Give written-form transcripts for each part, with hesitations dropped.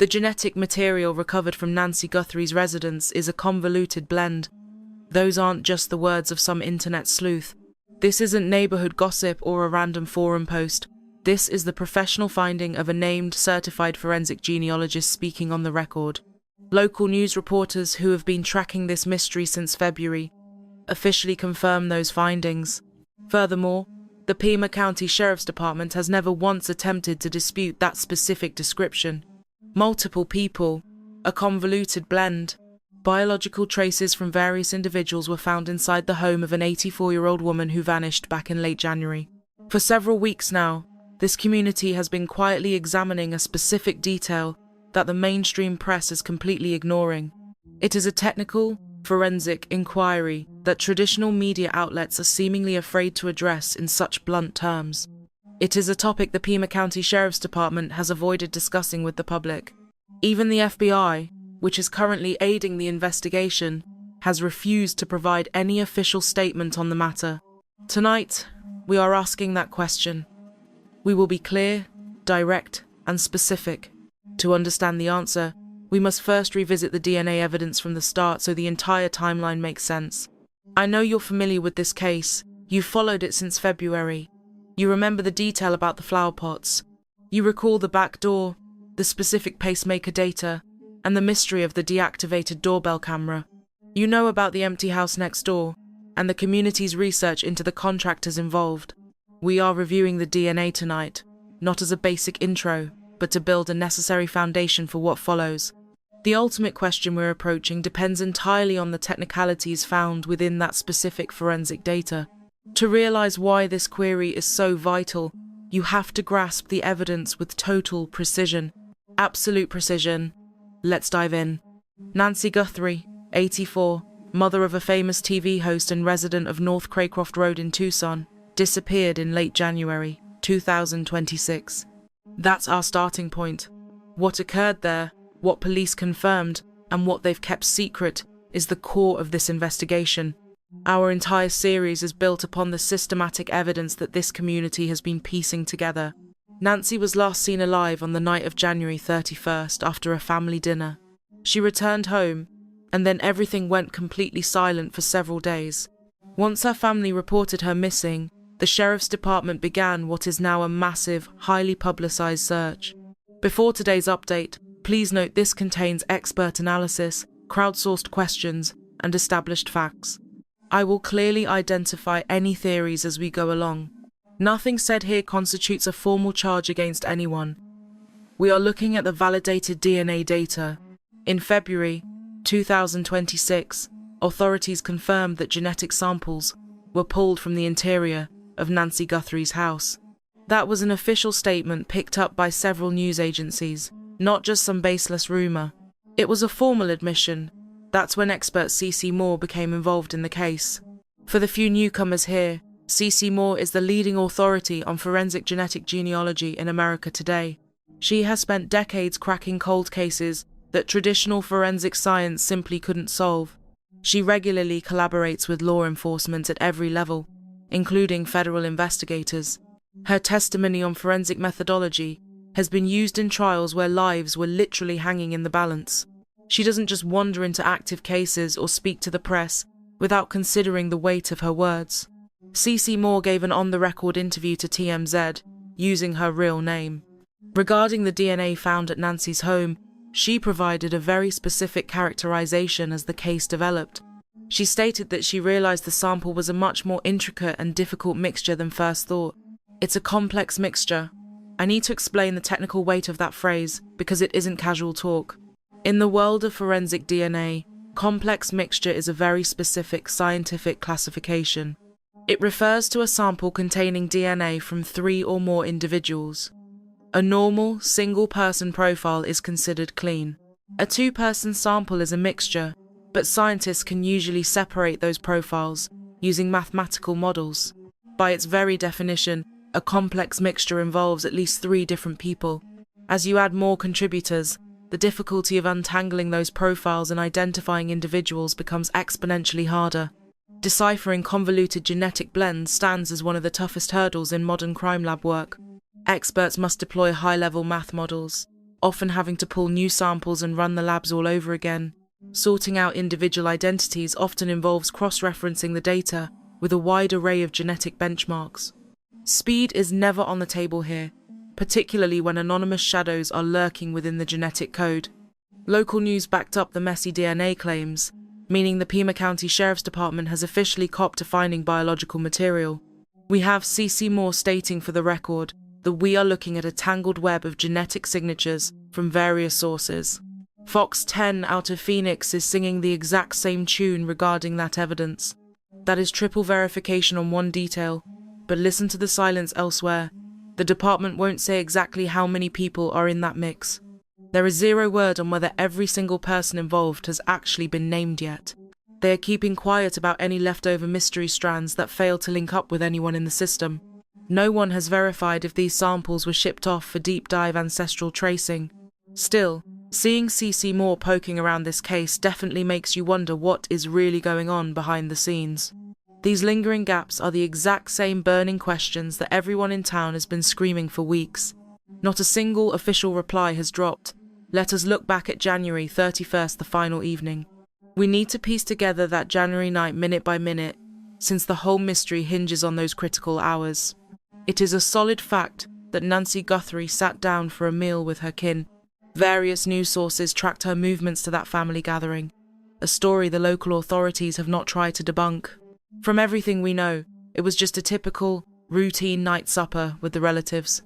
The genetic material recovered from Nancy Guthrie's residence is a convoluted blend. Those aren't just the words of some internet sleuth. This isn't neighborhood gossip or a random forum post. This is the professional finding of a named certified forensic genealogist speaking on the record. Local news reporters who have been tracking this mystery since February officially confirm those findings. Furthermore, the Pima County Sheriff's Department has never once attempted to dispute that specific description. Multiple people, a convoluted blend. Biological traces from various individuals were found inside the home of an 84-year-old woman who vanished back in late January. For several weeks now, this community has been quietly examining a specific detail that the mainstream press is completely ignoring. It is a technical, forensic inquiry that traditional media outlets are seemingly afraid to address in such blunt terms. It is a topic the Pima County Sheriff's Department has avoided discussing with the public. Even the FBI, which is currently aiding the investigation, has refused to provide any official statement on the matter. Tonight, we are asking that question. We will be clear, direct, and specific. To understand the answer, we must first revisit the DNA evidence from the start so the entire timeline makes sense. I know you're familiar with this case. You've followed it since February. You remember the detail about the flower pots. You recall the back door, the specific pacemaker data, and the mystery of the deactivated doorbell camera. You know about the empty house next door, and the community's research into the contractors involved. We are reviewing the DNA tonight, not as a basic intro, but to build a necessary foundation for what follows. The ultimate question we're approaching depends entirely on the technicalities found within that specific forensic data. To realize why this query is so vital, you have to grasp the evidence with total precision. Absolute precision. Let's dive in. Nancy Guthrie, 84, mother of a famous TV host and resident of North Craycroft Road in Tucson, disappeared in late January 2026. That's our starting point. What occurred there, what police confirmed, and what they've kept secret is the core of this investigation. Our entire series is built upon the systematic evidence that this community has been piecing together. Nancy was last seen alive on the night of January 31st after a family dinner. She returned home, and then everything went completely silent for several days. Once her family reported her missing, the Sheriff's Department began what is now a massive, highly publicized search. Before today's update, please note this contains expert analysis, crowdsourced questions, and established facts. I will clearly identify any theories as we go along. Nothing said here constitutes a formal charge against anyone. We are looking at the validated DNA data. In February 2026, authorities confirmed that genetic samples were pulled from the interior of Nancy Guthrie's house. That was an official statement picked up by several news agencies, not just some baseless rumor. It was a formal admission. That's when expert CeCe Moore became involved in the case. For the few newcomers here, CeCe Moore is the leading authority on forensic genetic genealogy in America today. She has spent decades cracking cold cases that traditional forensic science simply couldn't solve. She regularly collaborates with law enforcement at every level, including federal investigators. Her testimony on forensic methodology has been used in trials where lives were literally hanging in the balance. She doesn't just wander into active cases or speak to the press without considering the weight of her words. CeCe Moore gave an on-the-record interview to TMZ, using her real name. Regarding the DNA found at Nancy's home, she provided a very specific characterization as the case developed. She stated that she realized the sample was a much more intricate and difficult mixture than first thought. It's a complex mixture. I need to explain the technical weight of that phrase because it isn't casual talk. In the world of forensic DNA, complex mixture is a very specific scientific classification. It refers to a sample containing DNA from 3 or more individuals. A normal, single-person profile is considered clean. A 2-person sample is a mixture, but scientists can usually separate those profiles using mathematical models. By its very definition, a complex mixture involves at least 3 different people. As you add more contributors, the difficulty of untangling those profiles and identifying individuals becomes exponentially harder. Deciphering convoluted genetic blends stands as one of the toughest hurdles in modern crime lab work. Experts must deploy high-level math models, often having to pull new samples and run the labs all over again. Sorting out individual identities often involves cross-referencing the data with a wide array of genetic benchmarks. Speed is never on the table here, particularly when anonymous shadows are lurking within the genetic code. Local news backed up the messy DNA claims, meaning the Pima County Sheriff's Department has officially copped to finding biological material. We have CeCe Moore stating for the record that we are looking at a tangled web of genetic signatures from various sources. Fox 10 out of Phoenix is singing the exact same tune regarding that evidence. That is triple verification on one detail, but listen to the silence elsewhere. The department won't say exactly how many people are in that mix. There is zero word on whether every single person involved has actually been named yet. They are keeping quiet about any leftover mystery strands that fail to link up with anyone in the system. No one has verified if these samples were shipped off for deep dive ancestral tracing. Still, seeing CeCe Moore poking around this case definitely makes you wonder what is really going on behind the scenes. These lingering gaps are the exact same burning questions that everyone in town has been screaming for weeks. Not a single official reply has dropped. Let us look back at January 31st, the final evening. We need to piece together that January night minute by minute, since the whole mystery hinges on those critical hours. It is a solid fact that Nancy Guthrie sat down for a meal with her kin. Various news sources tracked her movements to that family gathering, a story the local authorities have not tried to debunk. From everything we know, it was just a typical, routine night supper with the relatives.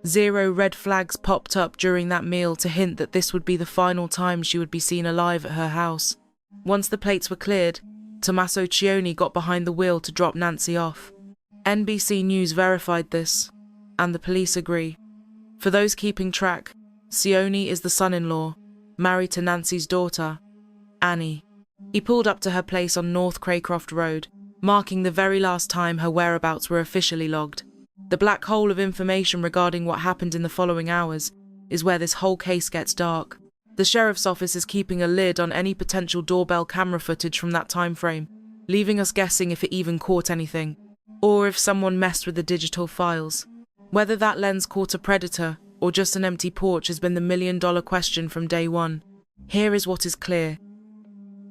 Zero red flags popped up during that meal to hint that this would be the final time she would be seen alive at her house. Once the plates were cleared, Tomaso Cioni got behind the wheel to drop Nancy off. NBC News verified this, and the police agree. For those keeping track, Cioni is the son-in-law, married to Nancy's daughter, Annie. He pulled up to her place on North Craycroft Road, marking the very last time her whereabouts were officially logged. The black hole of information regarding what happened in the following hours is where this whole case gets dark. The sheriff's office is keeping a lid on any potential doorbell camera footage from that time frame, leaving us guessing if it even caught anything, or if someone messed with the digital files. Whether that lens caught a predator or just an empty porch has been the million-dollar question from day one. Here is what is clear.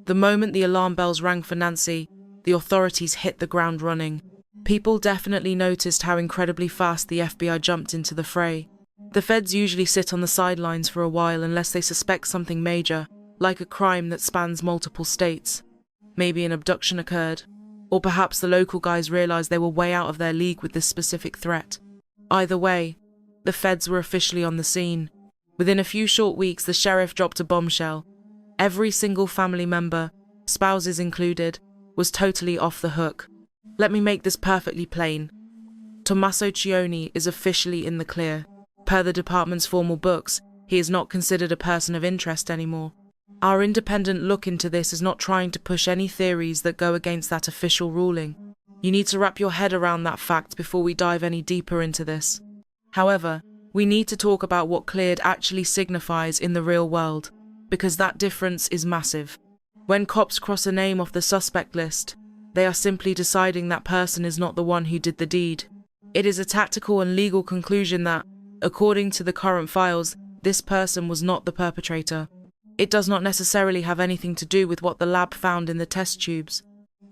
The moment the alarm bells rang for Nancy, the authorities hit the ground running. People definitely noticed how incredibly fast the FBI jumped into the fray. The feds usually sit on the sidelines for a while unless they suspect something major, like a crime that spans multiple states. Maybe an abduction occurred, or perhaps the local guys realized they were way out of their league with this specific threat. Either way, the feds were officially on the scene. Within a few short weeks, the sheriff dropped a bombshell. Every single family member, spouses included, was totally off the hook. Let me make this perfectly plain. Tomaso Cioni is officially in the clear. Per the department's formal books, he is not considered a person of interest anymore. Our independent look into this is not trying to push any theories that go against that official ruling. You need to wrap your head around that fact before we dive any deeper into this. However, we need to talk about what cleared actually signifies in the real world, because that difference is massive. When cops cross a name off the suspect list, they are simply deciding that person is not the one who did the deed. It is a tactical and legal conclusion that, according to the current files, this person was not the perpetrator. It does not necessarily have anything to do with what the lab found in the test tubes.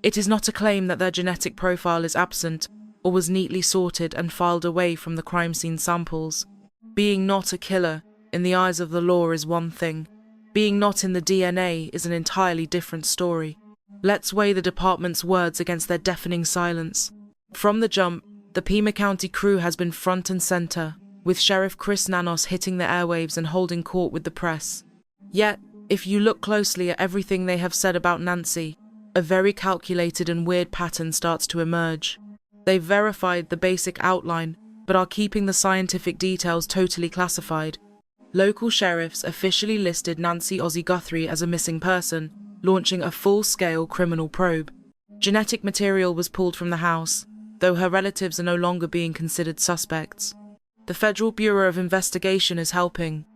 It is not a claim that their genetic profile is absent or was neatly sorted and filed away from the crime scene samples. Being not a killer, in the eyes of the law, is one thing. Being not in the DNA is an entirely different story. Let's weigh the department's words against their deafening silence. From the jump, the Pima County crew has been front and center, with Sheriff Chris Nanos hitting the airwaves and holding court with the press. Yet, if you look closely at everything they have said about Nancy, a very calculated and weird pattern starts to emerge. They've verified the basic outline, but are keeping the scientific details totally classified. Local sheriffs officially listed Nancy Guthrie as a missing person, launching a full-scale criminal probe. Genetic material was pulled from the house, though her relatives are no longer being considered suspects. The Federal Bureau of Investigation is helping,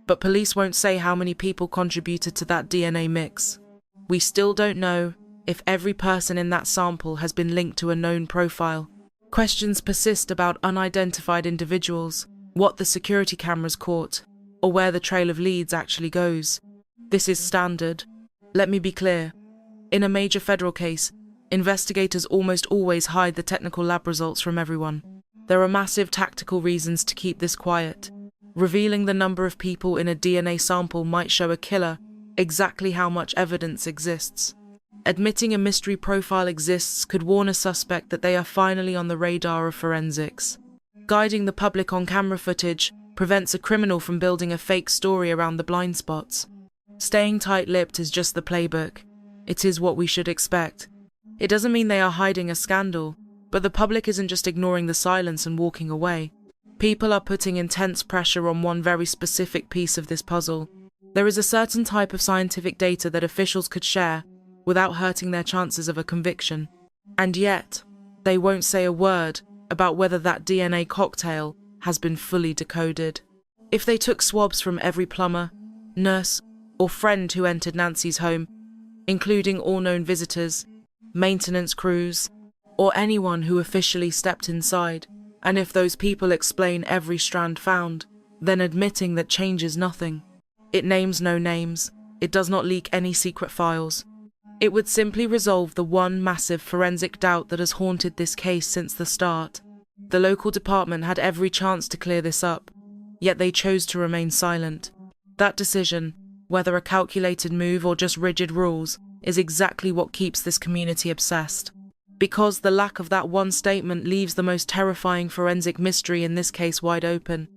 but police won't say how many people contributed to that DNA mix. We still don't know if every person in that sample has been linked to a known profile. Questions persist about unidentified individuals, what the security cameras caught, or where the trail of leads actually goes. This is standard. Let me be clear. In a major federal case, investigators almost always hide the technical lab results from everyone. There are massive tactical reasons to keep this quiet. Revealing the number of people in a DNA sample might show a killer exactly how much evidence exists. Admitting a mystery profile exists could warn a suspect that they are finally on the radar of forensics. Guiding the public on camera footage prevents a criminal from building a fake story around the blind spots. Staying tight-lipped is just the playbook. It is what we should expect. It doesn't mean they are hiding a scandal, but the public isn't just ignoring the silence and walking away. People are putting intense pressure on one very specific piece of this puzzle. There is a certain type of scientific data that officials could share without hurting their chances of a conviction. And yet, they won't say a word about whether that DNA cocktail has been fully decoded. If they took swabs from every plumber, nurse, or friend who entered Nancy's home, including all known visitors, maintenance crews, or anyone who officially stepped inside, and if those people explain every strand found, then admitting that changes nothing. It names no names. It does not leak any secret files. It would simply resolve the one massive forensic doubt that has haunted this case since the start. The local department had every chance to clear this up, yet they chose to remain silent. That decision, whether a calculated move or just rigid rules, is exactly what keeps this community obsessed. Because the lack of that one statement leaves the most terrifying forensic mystery in this case wide open.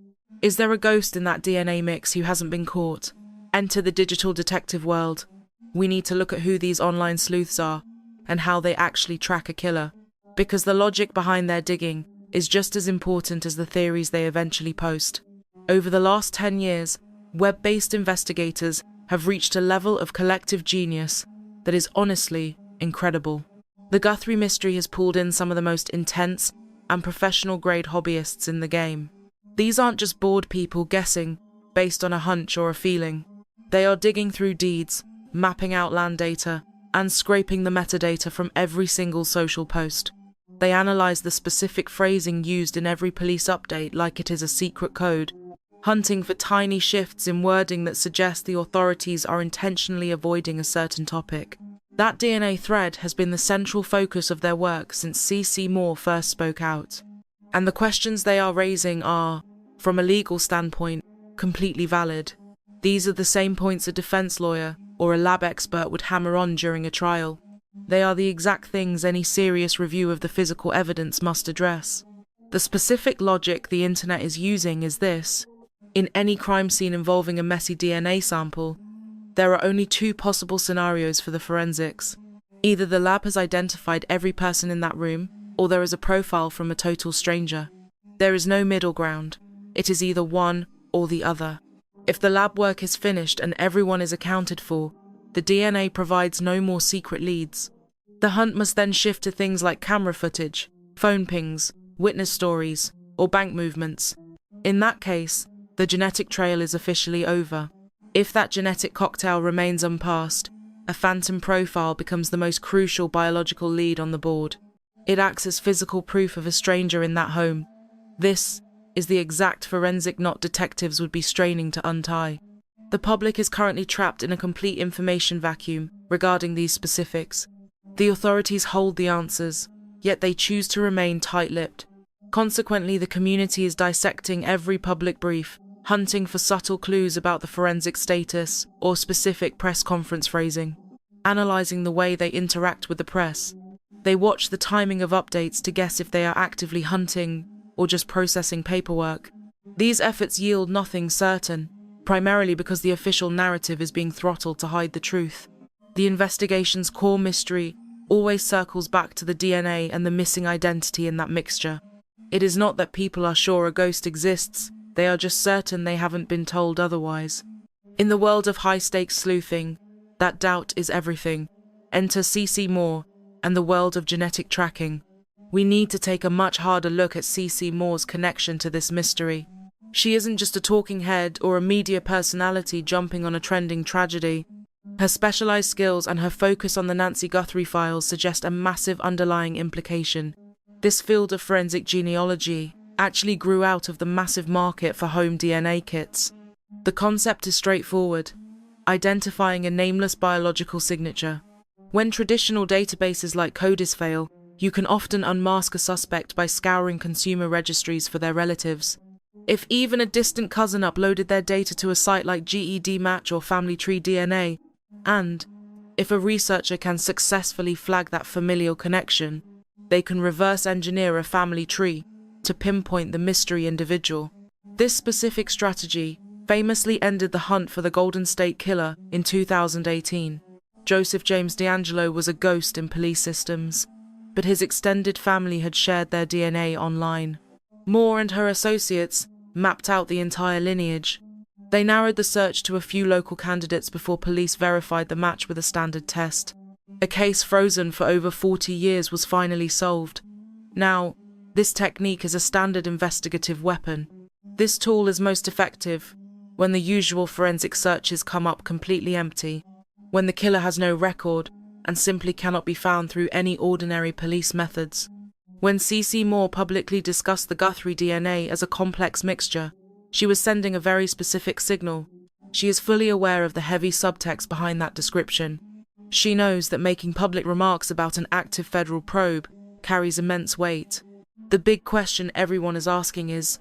Is there a ghost in that DNA mix who hasn't been caught? Enter the digital detective world. We need to look at who these online sleuths are and how they actually track a killer. Because the logic behind their digging is just as important as the theories they eventually post. Over the last 10 years, web-based investigators have reached a level of collective genius that is honestly incredible. The Guthrie mystery has pulled in some of the most intense and professional-grade hobbyists in the game. These aren't just bored people guessing based on a hunch or a feeling. They are digging through deeds, mapping out land data, and scraping the metadata from every single social post. They analyze the specific phrasing used in every police update like it is a secret code, hunting for tiny shifts in wording that suggest the authorities are intentionally avoiding a certain topic. That DNA thread has been the central focus of their work since CeCe Moore first spoke out. And the questions they are raising are, from a legal standpoint, completely valid. These are the same points a defense lawyer or a lab expert would hammer on during a trial. They are the exact things any serious review of the physical evidence must address. The specific logic the internet is using is this. In any crime scene involving a messy DNA sample, there are only two possible scenarios for the forensics. Either the lab has identified every person in that room, or there is a profile from a total stranger. There is no middle ground. It is either one or the other. If the lab work is finished and everyone is accounted for, the DNA provides no more secret leads. The hunt must then shift to things like camera footage, phone pings, witness stories, or bank movements. In that case, the genetic trail is officially over. If that genetic cocktail remains unpassed, a phantom profile becomes the most crucial biological lead on the board. It acts as physical proof of a stranger in that home. This is the exact forensic knot detectives would be straining to untie. The public is currently trapped in a complete information vacuum regarding these specifics. The authorities hold the answers, yet they choose to remain tight-lipped. Consequently, the community is dissecting every public brief, hunting for subtle clues about the forensic status or specific press conference phrasing, analysing the way they interact with the press. They watch the timing of updates to guess if they are actively hunting or just processing paperwork. These efforts yield nothing certain, primarily because the official narrative is being throttled to hide the truth. The investigation's core mystery always circles back to the DNA and the missing identity in that mixture. It is not that people are sure a ghost exists, they are just certain they haven't been told otherwise. In the world of high-stakes sleuthing, that doubt is everything. Enter CeCe Moore and the world of genetic tracking. We need to take a much harder look at CeCe Moore's connection to this mystery. She isn't just a talking head or a media personality jumping on a trending tragedy. Her specialized skills and her focus on the Nancy Guthrie files suggest a massive underlying implication. This field of forensic genealogy actually grew out of the massive market for home DNA kits. The concept is straightforward: identifying a nameless biological signature. When traditional databases like CODIS fail, you can often unmask a suspect by scouring consumer registries for their relatives. If even a distant cousin uploaded their data to a site like GED Match or Family Tree DNA, and if a researcher can successfully flag that familial connection, they can reverse engineer a family tree to pinpoint the mystery individual. This specific strategy famously ended the hunt for the Golden State Killer in 2018. Joseph James DeAngelo was a ghost in police systems, but his extended family had shared their DNA online. Moore and her associates mapped out the entire lineage. They narrowed the search to a few local candidates before police verified the match with a standard test. A case frozen for over 40 years was finally solved. Now, this technique is a standard investigative weapon. This tool is most effective when the usual forensic searches come up completely empty, when the killer has no record and simply cannot be found through any ordinary police methods. When CeCe Moore publicly discussed the Guthrie DNA as a complex mixture, she was sending a very specific signal. She is fully aware of the heavy subtext behind that description. She knows that making public remarks about an active federal probe carries immense weight. The big question everyone is asking is,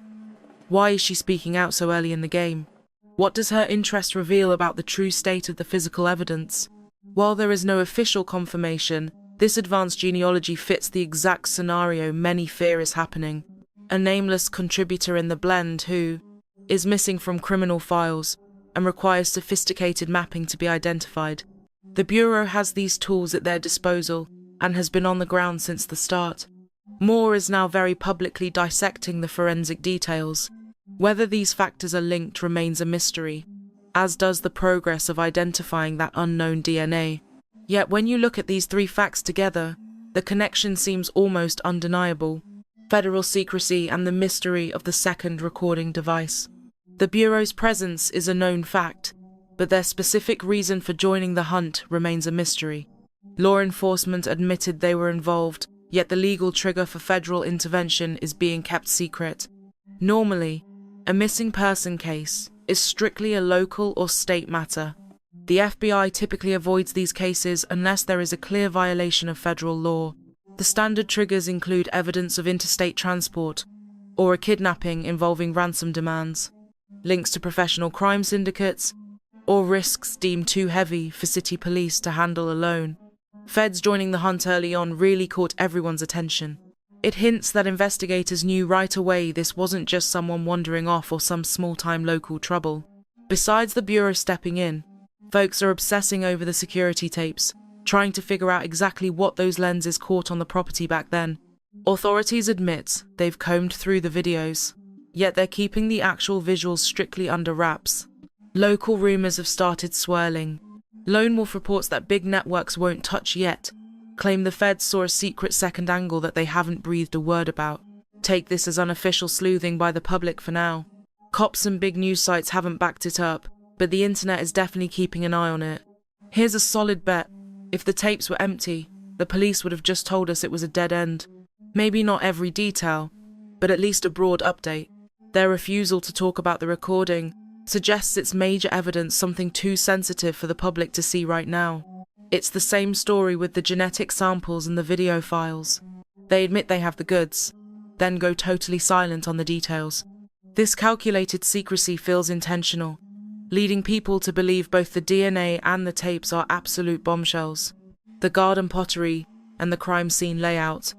why is she speaking out so early in the game? What does her interest reveal about the true state of the physical evidence? While there is no official confirmation, this advanced genealogy fits the exact scenario many fear is happening. A nameless contributor in the blend who is missing from criminal files and requires sophisticated mapping to be identified. The Bureau has these tools at their disposal and has been on the ground since the start. Moore is now very publicly dissecting the forensic details. Whether these factors are linked remains a mystery, as does the progress of identifying that unknown DNA. Yet when you look at these three facts together, the connection seems almost undeniable: federal secrecy and the mystery of the second recording device. The Bureau's presence is a known fact, but their specific reason for joining the hunt remains a mystery. Law enforcement admitted they were involved, yet the legal trigger for federal intervention is being kept secret. Normally, a missing person case is strictly a local or state matter. The FBI typically avoids these cases unless there is a clear violation of federal law. The standard triggers include evidence of interstate transport, or a kidnapping involving ransom demands, links to professional crime syndicates, or risks deemed too heavy for city police to handle alone. Feds joining the hunt early on really caught everyone's attention. It hints that investigators knew right away this wasn't just someone wandering off or some small-time local trouble. Besides the Bureau stepping in, folks are obsessing over the security tapes, trying to figure out exactly what those lenses caught on the property back then. Authorities admit they've combed through the videos, yet they're keeping the actual visuals strictly under wraps. Local rumors have started swirling. Lone Wolf reports that big networks won't touch yet, claim the feds saw a secret second angle that they haven't breathed a word about. Take this as unofficial sleuthing by the public for now. Cops and big news sites haven't backed it up, but the internet is definitely keeping an eye on it. Here's a solid bet: if the tapes were empty, the police would have just told us it was a dead end. Maybe not every detail, but at least a broad update. Their refusal to talk about the recording suggests it's major evidence, something too sensitive for the public to see right now. It's the same story with the genetic samples and the video files. They admit they have the goods, then go totally silent on the details. This calculated secrecy feels intentional, leading people to believe both the DNA and the tapes are absolute bombshells. The garden pottery and the crime scene layout,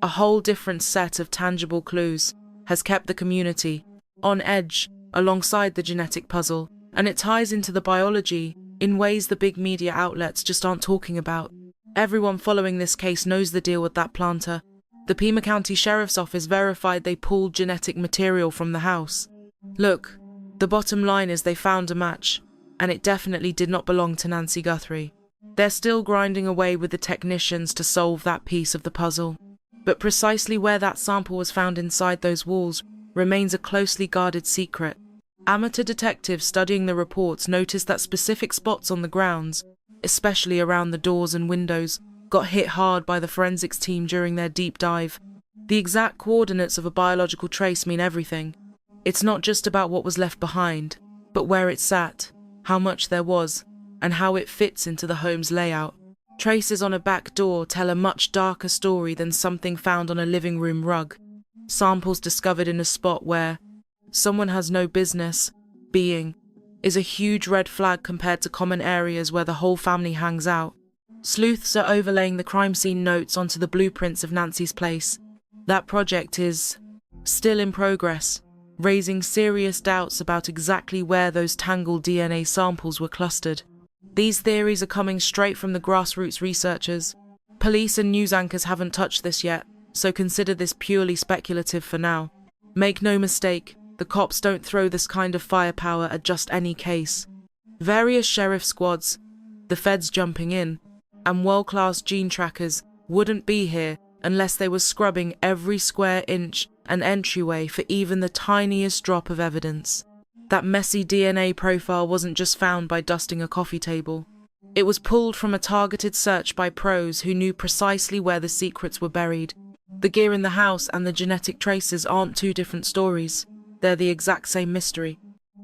a whole different set of tangible clues, has kept the community on edge alongside the genetic puzzle, and it ties into the biology in ways the big media outlets just aren't talking about. Everyone following this case knows the deal with that planter. The Pima County Sheriff's Office verified they pulled genetic material from the house. Look, the bottom line is they found a match, and it definitely did not belong to Nancy Guthrie. They're still grinding away with the technicians to solve that piece of the puzzle, but precisely where that sample was found inside those walls remains a closely guarded secret. Amateur detectives studying the reports noticed that specific spots on the grounds, especially around the doors and windows, got hit hard by the forensics team during their deep dive. The exact coordinates of a biological trace mean everything. It's not just about what was left behind, but where it sat, how much there was, and how it fits into the home's layout. Traces on a back door tell a much darker story than something found on a living room rug. Samples discovered in a spot where someone has no business being is a huge red flag compared to common areas where the whole family hangs out. Sleuths are overlaying the crime scene notes onto the blueprints of Nancy's place. That project is still in progress, raising serious doubts about exactly where those tangled DNA samples were clustered. These theories are coming straight from the grassroots researchers. Police and news anchors haven't touched this yet, so consider this purely speculative for now. Make no mistake, the cops don't throw this kind of firepower at just any case. Various sheriff squads, the feds jumping in, and world-class gene trackers wouldn't be here unless they were scrubbing every square inch and entryway for even the tiniest drop of evidence. That messy DNA profile wasn't just found by dusting a coffee table. It was pulled from a targeted search by pros who knew precisely where the secrets were buried. The gear in the house and the genetic traces aren't two different stories. They're the exact same mystery.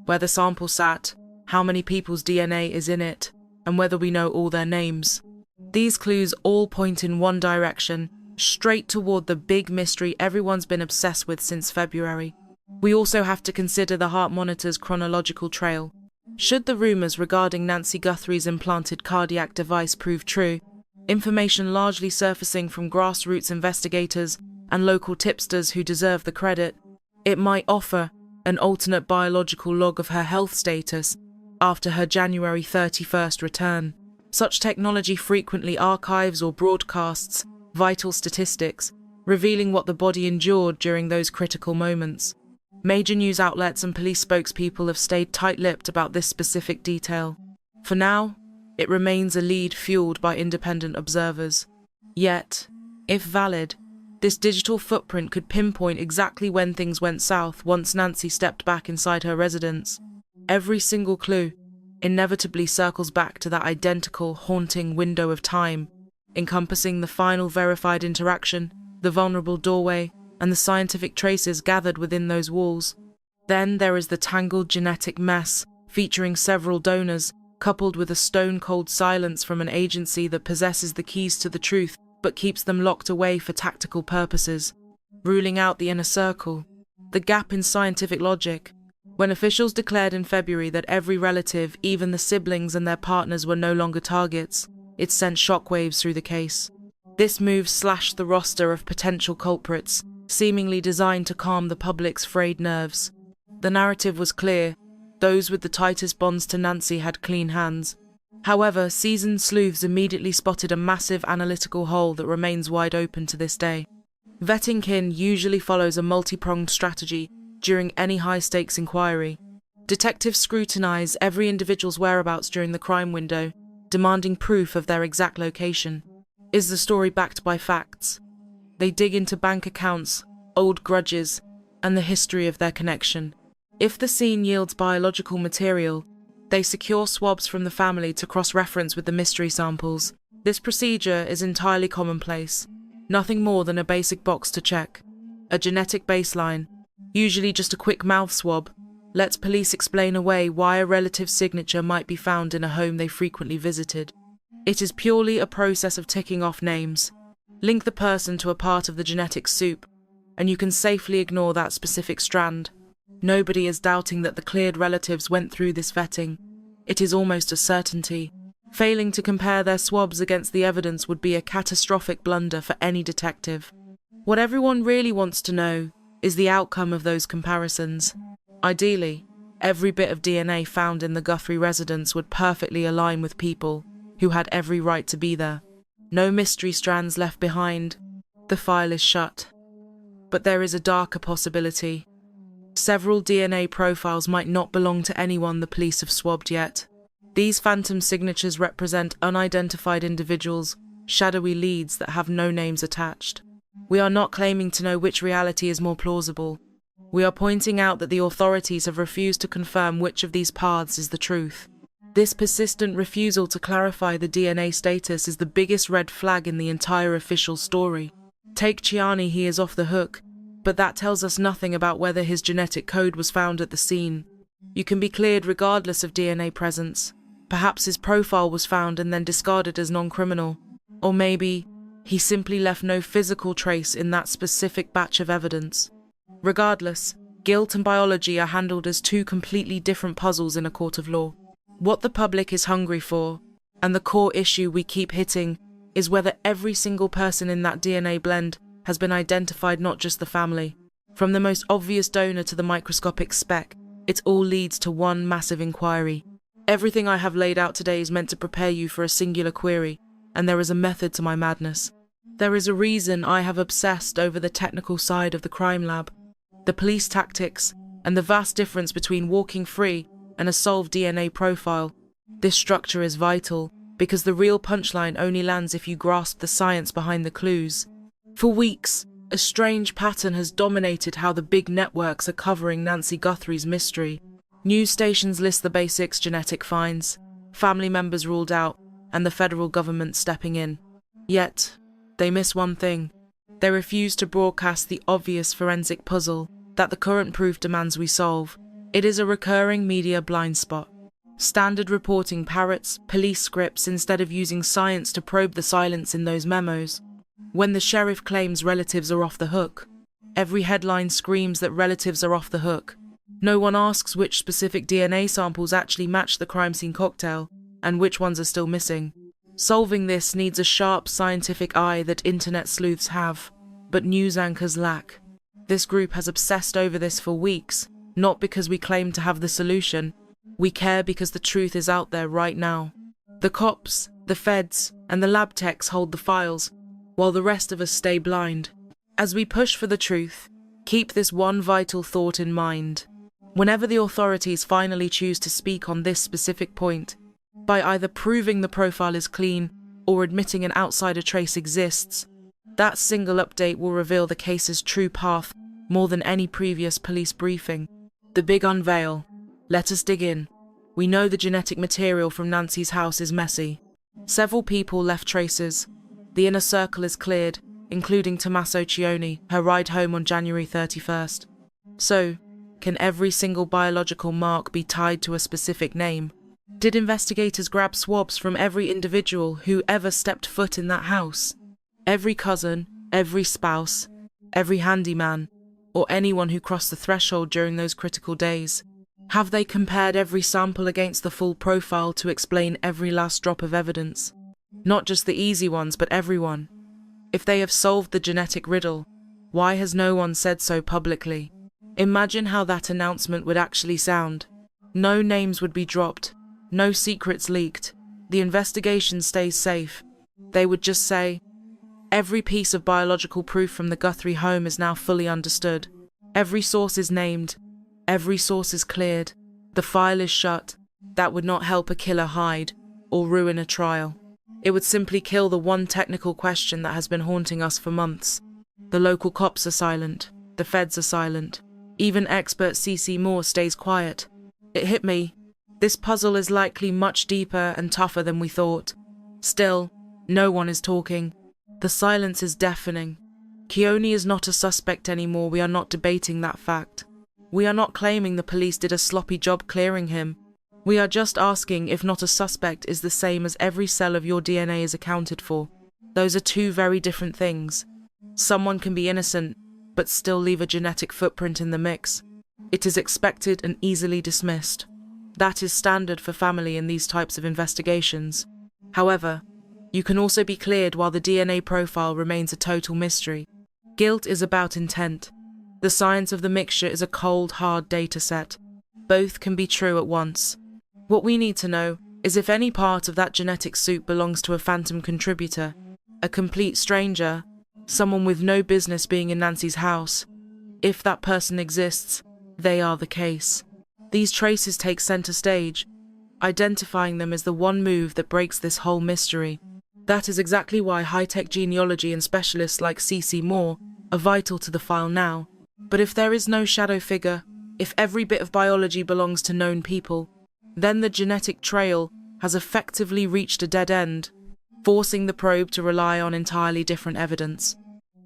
Where the sample sat, how many people's DNA is in it, and whether we know all their names. These clues all point in one direction, straight toward the big mystery everyone's been obsessed with since February. We also have to consider the heart monitor's chronological trail. Should the rumours regarding Nancy Guthrie's implanted cardiac device prove true, information largely surfacing from grassroots investigators and local tipsters who deserve the credit, it might offer an alternate biological log of her health status after her January 31st return. Such technology frequently archives or broadcasts vital statistics, revealing what the body endured during those critical moments. Major news outlets and police spokespeople have stayed tight-lipped about this specific detail. For now, it remains a lead fueled by independent observers. Yet, if valid, this digital footprint could pinpoint exactly when things went south once Nancy stepped back inside her residence. Every single clue inevitably circles back to that identical, haunting window of time, encompassing the final verified interaction, the vulnerable doorway, and the scientific traces gathered within those walls. Then there is the tangled genetic mess, featuring several donors, coupled with a stone-cold silence from an agency that possesses the keys to the truth but keeps them locked away for tactical purposes. Ruling out the inner circle, the gap in scientific logic. When officials declared in February that every relative, even the siblings and their partners, were no longer targets, it sent shockwaves through the case. This move slashed the roster of potential culprits, seemingly designed to calm the public's frayed nerves. The narrative was clear. Those with the tightest bonds to Nancy had clean hands. However, seasoned sleuths immediately spotted a massive analytical hole that remains wide open to this day. Vetting kin usually follows a multi-pronged strategy during any high-stakes inquiry. Detectives scrutinize every individual's whereabouts during the crime window, demanding proof of their exact location. Is the story backed by facts? They dig into bank accounts, old grudges, and the history of their connection. If the scene yields biological material, they secure swabs from the family to cross-reference with the mystery samples. This procedure is entirely commonplace, nothing more than a basic box to check. A genetic baseline, usually just a quick mouth swab, lets police explain away why a relative's signature might be found in a home they frequently visited. It is purely a process of ticking off names. Link the person to a part of the genetic soup, and you can safely ignore that specific strand. Nobody is doubting that the cleared relatives went through this vetting. It is almost a certainty. Failing to compare their swabs against the evidence would be a catastrophic blunder for any detective. What everyone really wants to know is the outcome of those comparisons. Ideally, every bit of DNA found in the Guthrie residence would perfectly align with people who had every right to be there. No mystery strands left behind. The file is shut. But there is a darker possibility. Several DNA profiles might not belong to anyone the police have swabbed yet. These phantom signatures represent unidentified individuals, shadowy leads that have no names attached. We are not claiming to know which reality is more plausible. We are pointing out that the authorities have refused to confirm which of these paths is the truth. This persistent refusal to clarify the DNA status is the biggest red flag in the entire official story. Take Cioni, he is off the hook, but that tells us nothing about whether his genetic code was found at the scene. You can be cleared regardless of DNA presence. Perhaps his profile was found and then discarded as non-criminal. Or maybe he simply left no physical trace in that specific batch of evidence. Regardless, guilt and biology are handled as two completely different puzzles in a court of law. What the public is hungry for, and the core issue we keep hitting, is whether every single person in that DNA blend has been identified, not just the family. From the most obvious donor to the microscopic speck, it all leads to one massive inquiry. Everything I have laid out today is meant to prepare you for a singular query, and there is a method to my madness. There is a reason I have obsessed over the technical side of the crime lab, the police tactics, and the vast difference between walking free and a solved DNA profile. This structure is vital, because the real punchline only lands if you grasp the science behind the clues. For weeks, a strange pattern has dominated how the big networks are covering Nancy Guthrie's mystery. News stations list the basics: genetic finds, family members ruled out, and the federal government stepping in. Yet, they miss one thing. They refuse to broadcast the obvious forensic puzzle that the current proof demands we solve. It is a recurring media blind spot. Standard reporting parrots police scripts instead of using science to probe the silence in those memos. When the sheriff claims relatives are off the hook, every headline screams that relatives are off the hook. No one asks which specific DNA samples actually match the crime scene cocktail, and which ones are still missing. Solving this needs a sharp scientific eye that internet sleuths have, but news anchors lack. This group has obsessed over this for weeks, not because we claim to have the solution. We care because the truth is out there right now. The cops, the feds, and the lab techs hold the files, while the rest of us stay blind. As we push for the truth, keep this one vital thought in mind. Whenever the authorities finally choose to speak on this specific point, by either proving the profile is clean or admitting an outsider trace exists, that single update will reveal the case's true path more than any previous police briefing. The big unveil. Let us dig in. We know the genetic material from Nancy's house is messy. Several people left traces. The inner circle is cleared, including Tomaso Cioni, her ride home on January 31st. So, can every single biological mark be tied to a specific name? Did investigators grab swabs from every individual who ever stepped foot in that house? Every cousin, every spouse, every handyman, or anyone who crossed the threshold during those critical days? Have they compared every sample against the full profile to explain every last drop of evidence? Not just the easy ones, but everyone. If they have solved the genetic riddle, why has no one said so publicly? Imagine how that announcement would actually sound. No names would be dropped, no secrets leaked. The investigation stays safe. They would just say, every piece of biological proof from the Guthrie home is now fully understood. Every source is named. Every source is cleared. The file is shut. That would not help a killer hide or ruin a trial. It would simply kill the one technical question that has been haunting us for months. The local cops are silent. The feds are silent. Even expert CeCe Moore stays quiet. It hit me. This puzzle is likely much deeper and tougher than we thought. Still, no one is talking. The silence is deafening. Cioni is not a suspect anymore. We are not debating that fact. We are not claiming the police did a sloppy job clearing him. We are just asking if not a suspect is the same as every cell of your DNA is accounted for. Those are two very different things. Someone can be innocent, but still leave a genetic footprint in the mix. It is expected and easily dismissed. That is standard for family in these types of investigations. However, you can also be cleared while the DNA profile remains a total mystery. Guilt is about intent. The science of the mixture is a cold, hard data set. Both can be true at once. What we need to know is if any part of that genetic soup belongs to a phantom contributor, a complete stranger, someone with no business being in Nancy's house. If that person exists, they are the case. These traces take center stage. Identifying them is the one move that breaks this whole mystery. That is exactly why high-tech genealogy and specialists like CeCe Moore are vital to the file now. But if there is no shadow figure, if every bit of biology belongs to known people, then the genetic trail has effectively reached a dead end, forcing the probe to rely on entirely different evidence.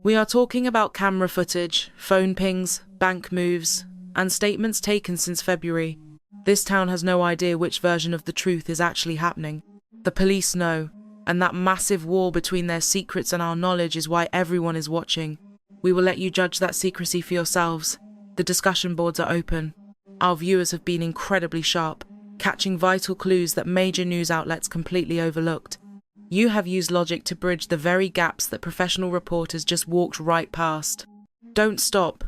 We are talking about camera footage, phone pings, bank moves, and statements taken since February. This town has no idea which version of the truth is actually happening. The police know, and that massive wall between their secrets and our knowledge is why everyone is watching. We will let you judge that secrecy for yourselves. The discussion boards are open. Our viewers have been incredibly sharp, catching vital clues that major news outlets completely overlooked. You have used logic to bridge the very gaps that professional reporters just walked right past. Don't stop.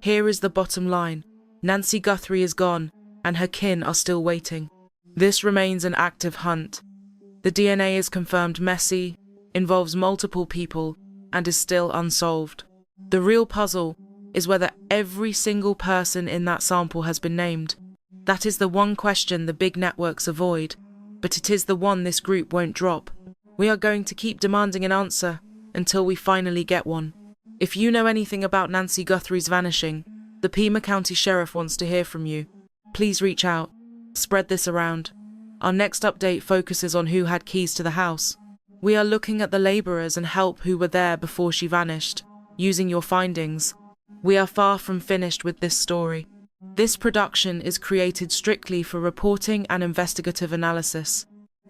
Here is the bottom line. Nancy Guthrie is gone, and her kin are still waiting. This remains an active hunt. The DNA is confirmed messy, involves multiple people, and is still unsolved. The real puzzle is whether every single person in that sample has been named. That is the one question the big networks avoid, but it is the one this group won't drop. We are going to keep demanding an answer until we finally get one. If you know anything about Nancy Guthrie's vanishing, the Pima County Sheriff wants to hear from you. Please reach out. Spread this around. Our next update focuses on who had keys to the house. We are looking at the laborers and help who were there before she vanished. Using your findings, we are far from finished with this story. This production is created strictly for reporting and investigative analysis.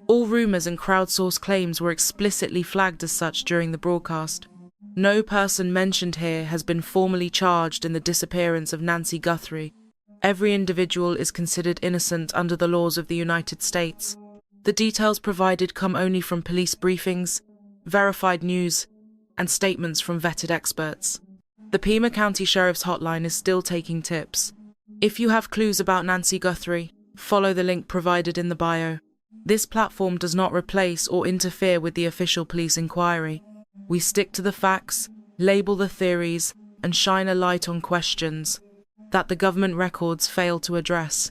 All rumors and crowdsourced claims were explicitly flagged as such during the broadcast. No person mentioned here has been formally charged in the disappearance of Nancy Guthrie. Every individual is considered innocent under the laws of the United States. The details provided come only from police briefings, verified news, and statements from vetted experts. The Pima County Sheriff's Hotline is still taking tips. If you have clues about Nancy Guthrie, follow the link provided in the bio. This platform does not replace or interfere with the official police inquiry. We stick to the facts, label the theories, and shine a light on questions that the government records fail to address.